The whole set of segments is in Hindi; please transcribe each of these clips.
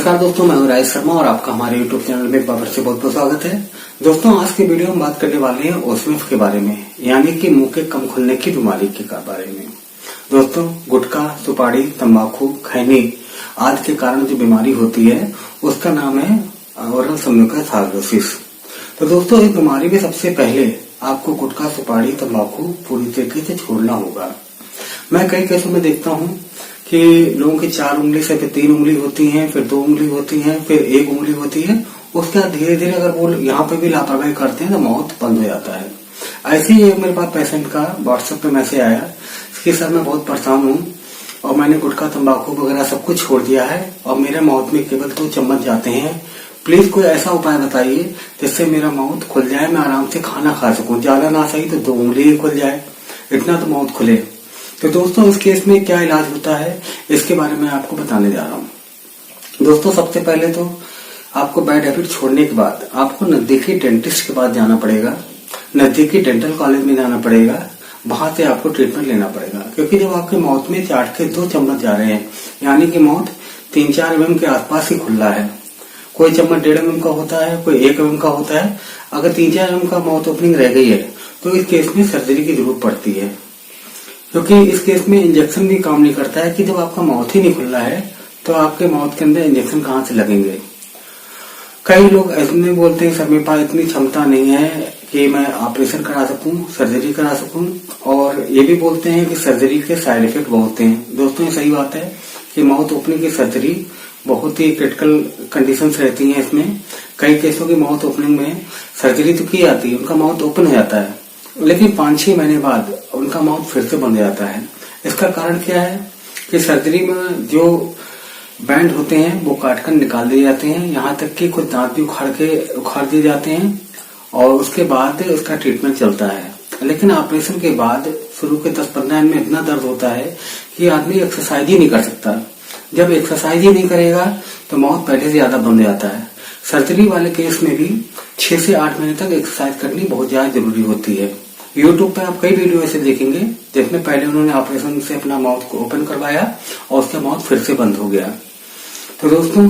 नमस्कार दोस्तों, मैं हूं राजेश शर्मा और आपका हमारे यूट्यूब चैनल में एक बार फिर से बहुत बहुत स्वागत है। दोस्तों, आज की वीडियो में बात करने वाले हैं ओस्मिफ के बारे में, यानी कि मुंह के कम खुलने की बीमारी के बारे में। दोस्तों, गुटखा, सुपारी, तंबाकू, खैनी आदि के कारण जो बीमारी होती है उसका नाम है ओरल सम्यूकस हार्डोसिस। तो दोस्तों, इस बीमारी में सबसे पहले आपको गुटखा, सुपारी, तंबाकू पूरी तरीके से छोड़ना होगा। मैं कई केसों में देखता हूं कि लोगों की 4 उंगली से फिर 3 उंगली होती है, फिर 2 उंगली होती है, फिर 1 उंगली होती है। उसके बाद धीरे धीरे अगर वो यहाँ पे भी लापरवाही करते हैं तो मौत बंद हो जाता है। ऐसे ही मेरे पास पेशेंट का व्हाट्सएप पे मैसेज आया कि सर मैं बहुत परेशान हूँ और मैंने गुटखा, तंबाकू वगैरह सब कुछ छोड़ दिया है और मेरे माउथ में केवल 2 चम्मच जाते हैं। प्लीज कोई ऐसा उपाय बताइए जिससे मेरा माउथ खुल जाए, मैं आराम से खाना खा सकूं। ज्यादा ना सही तो 2 उंगली ही खुल जाए, इतना तो माउथ खुले। तो दोस्तों, इस केस में क्या इलाज होता है इसके बारे में आपको बताने जा रहा हूं। दोस्तों, सबसे पहले तो आपको बैड हैबिट छोड़ने के बाद आपको नजदीकी डेंटिस्ट के पास जाना पड़ेगा, नजदीकी डेंटल कॉलेज में जाना पड़ेगा, वहां से आपको ट्रीटमेंट लेना पड़ेगा। क्योंकि जब आपके माउथ में चाट के 2 चम्मच जा रहे हैं, यानी कि माउथ 3-4 mm के आसपास ही खुल रहा है। कोई चम्मच 1.5 mm का होता है, कोई 1 mm का होता है। अगर 3-4 mm का माउथ ओपनिंग रह गई है तो इस केस में सर्जरी की जरूरत पड़ती है। क्योंकि इस केस में इंजेक्शन भी काम नहीं करता है कि जब आपका माउथ ही नहीं खुल रहा है तो आपके माउथ के अंदर इंजेक्शन कहां से लगेंगे। कई लोग ऐसे बोलते हैं सर मेरे पास इतनी क्षमता नहीं है कि मैं ऑपरेशन करा सकूं, सर्जरी करा सकूं, और ये भी बोलते हैं कि सर्जरी के साइड इफेक्ट बहुत हैं। दोस्तों, ये सही बात है कि माउथ ओपनिंग की सर्जरी बहुत ही क्रिटिकल कंडीशंस रहती हैं। इसमें कई केसों की माउथ ओपनिंग में सर्जरी तो की जाती है, उनका माउथ ओपन हो जाता है, लेकिन 5-6 महीने बाद उनका माउथ फिर से बंद जाता है। इसका कारण क्या है कि सर्जरी में जो बैंड होते हैं वो काटकर निकाल दिए जाते हैं, यहाँ तक कि कुछ दांत भी उखाड़ दिए जाते हैं और उसके बाद उसका ट्रीटमेंट चलता है। लेकिन ऑपरेशन के बाद शुरू के 10-15 दिन में इतना दर्द होता है कि आदमी एक्सरसाइज ही नहीं कर सकता। जब एक्सरसाइज ही नहीं करेगा तो माउथ पहले से ज्यादा बंद जाता है। सर्जरी वाले केस में भी 6 से 8 महीने तक एक्सरसाइज करनी बहुत ज्यादा जरूरी होती है। यूट्यूब पे आप कई वीडियो ऐसे देखेंगे जिसमें पहले उन्होंने ऑपरेशन से अपना माउथ को ओपन करवाया और उसका माउथ फिर से बंद हो गया। तो दोस्तों,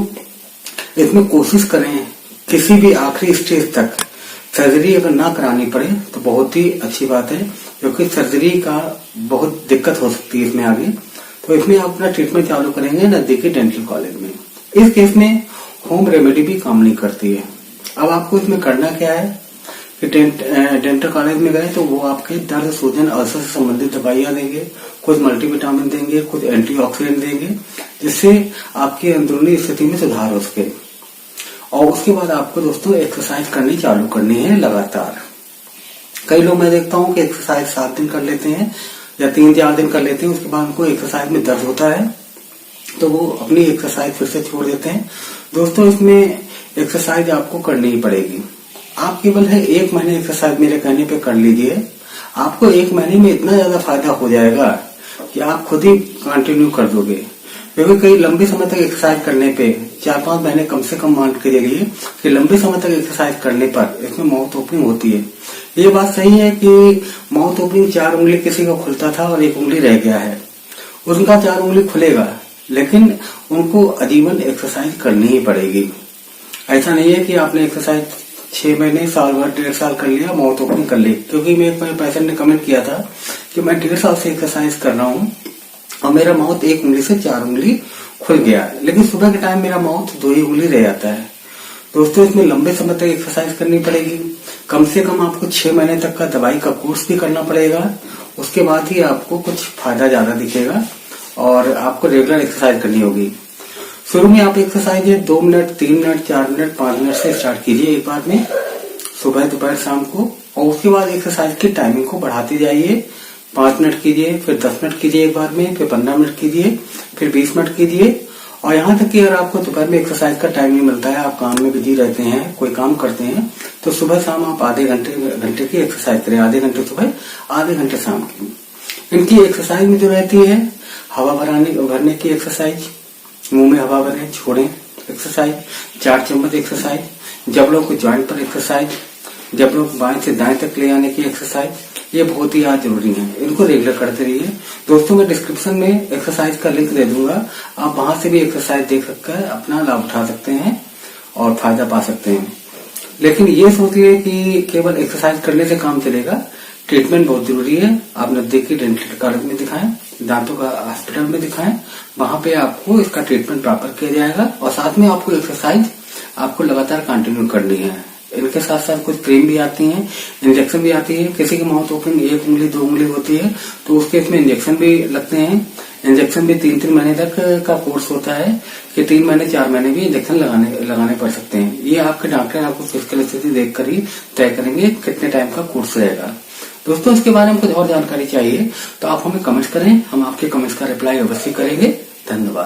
इसमें कोशिश करें किसी भी आखिरी स्टेज तक सर्जरी अगर ना करानी पड़े तो बहुत ही अच्छी बात है, क्योंकि सर्जरी का बहुत दिक्कत हो सकती है इसमें आगे। तो इसमें आप अपना ट्रीटमेंट चालू करेंगे नजदीकी डेंटल कॉलेज में। इस केस में होम रेमेडी भी काम नहीं करती है। अब आपको इसमें करना क्या है कि डेंटल कॉलेज में गए तो वो आपके दर्द, सूजन, अल्सर से संबंधित दवाइयां देंगे, कुछ मल्टीविटामिन देंगे, कुछ एंटीऑक्सीडेंट देंगे, जिससे आपकी अंदरूनी स्थिति में सुधार हो सके। और उसके बाद आपको दोस्तों एक्सरसाइज करनी चालू करनी है लगातार। कई लोग मैं देखता हूँ कि एक्सरसाइज 7 दिन कर लेते हैं या 3-4 दिन कर लेते हैं, उसके बाद उनको एक्सरसाइज में दर्द होता है तो वो अपनी एक्सरसाइज फिर से छोड़ देते हैं। दोस्तों, इसमें एक्सरसाइज आपको करनी ही पड़ेगी। आप केवल है 1 महीने एक्सरसाइज मेरे कहने पे कर लीजिए, आपको 1 महीने में इतना ज्यादा फायदा हो जाएगा कि आप खुद ही कंटिन्यू कर दोगे। क्योंकि कई लंबे समय तक एक्सरसाइज करने पे 4-5 महीने कम से कम मान के चलिए कि लंबे समय तक एक्सरसाइज करने पर इसमें माउथ ओपनिंग होती है। ये बात सही है कि माउथ ओपनिंग 4 उंगली किसी का खुलता था और 1 उंगली रह गया है, उनका 4 उंगली खुलेगा, लेकिन उनको आजीवन एक्सरसाइज करनी ही पड़ेगी। ऐसा नहीं है कि आपने एक्सरसाइज 6 महीने, साल भर, 1.5 साल कर लिया, माउथ ओपनिंग कर ली। क्योंकि मेरे पेशेंट ने कमेंट किया था कि मैं 1.5 साल से एक्सरसाइज कर रहा हूँ और मेरा माउथ 1 उंगली से 4 उंगली खुल गया, लेकिन सुबह के टाइम मेरा माउथ 2 ही उंगली रह जाता है। दोस्तों, इसमें लंबे समय तक एक्सरसाइज करनी पड़ेगी। कम से कम आपको 6 महीने तक का दवाई का कोर्स भी करना पड़ेगा, उसके बाद ही आपको कुछ फायदा ज्यादा दिखेगा और आपको रेगुलर एक्सरसाइज करनी होगी। शुरू में आप exercise 2 minute, 3 minute, 4 minute, 5 minute से स्टार्ट कीजिए एक बार में, सुबह, दोपहर, शाम को, और उसके बाद एक्सरसाइज की टाइमिंग को बढ़ाते जाइए। 5 मिनट कीजिए, फिर 10 मिनट कीजिए एक बार में, फिर 15 मिनट कीजिए, फिर 20 मिनट कीजिए। और यहाँ तक कि अगर आपको दोपहर में एक्सरसाइज का टाइम नहीं मिलता है, आप काम में बिजी रहते हैं, कोई काम करते हैं, तो सुबह शाम आप आधे घंटे की एक्सरसाइज करें। आधे घंटे सुबह, आधे घंटे शाम की। इनकी एक्सरसाइज में जो रहती है हवा भरने की एक्सरसाइज, मुंह में हवा भरें, छोड़ें एक्सरसाइज, 4 चम्मच एक्सरसाइज, जबड़ों को ज्वाइंट पर एक्सरसाइज, जब लोग बाएं से दाएं तक ले आने की एक्सरसाइज, ये बहुत ही आज जरूरी है। इनको रेगुलर करते रहिए। दोस्तों मैं डिस्क्रिप्शन में एक्सरसाइज का लिंक दे दूंगा, आप वहां से भी एक्सरसाइज देख सककर अपना लाभ उठा सकते हैं और फायदा पा सकते हैं। लेकिन ये सोचिए कि केवल एक्सरसाइज करने से काम चलेगा, ट्रीटमेंट बहुत जरूरी है। आप नजदीकी डेंटल कॉलेज में दिखाएं, दांतों का हॉस्पिटल में दिखाएं, वहां पे आपको इसका ट्रीटमेंट प्रॉपर किया जाएगा और साथ में आपको एक्सरसाइज आपको लगातार कंटिन्यू करनी है। इनके साथ साथ कुछ क्रीम भी आती है, इंजेक्शन भी आती है। किसी की माउथ ओपन 1 उंगली 2 उंगली होती है तो उसके इसमें इंजेक्शन भी लगते हैं। इंजेक्शन भी 3-3 महीने तक का कोर्स होता है कि 3 महीने 4 महीने भी इंजेक्शन लगाने पड़ सकते हैं। ये आपके डॉक्टर आपको फिजिकल स्थिति देखकर ही तय करेंगे कितने टाइम का कोर्स रहेगा। दोस्तों इसके बारे में कुछ और जानकारी चाहिए तो आप हमें कमेंट करें, हम आपके कमेंट्स का रिप्लाई अवश्य करेंगे। धन्यवाद।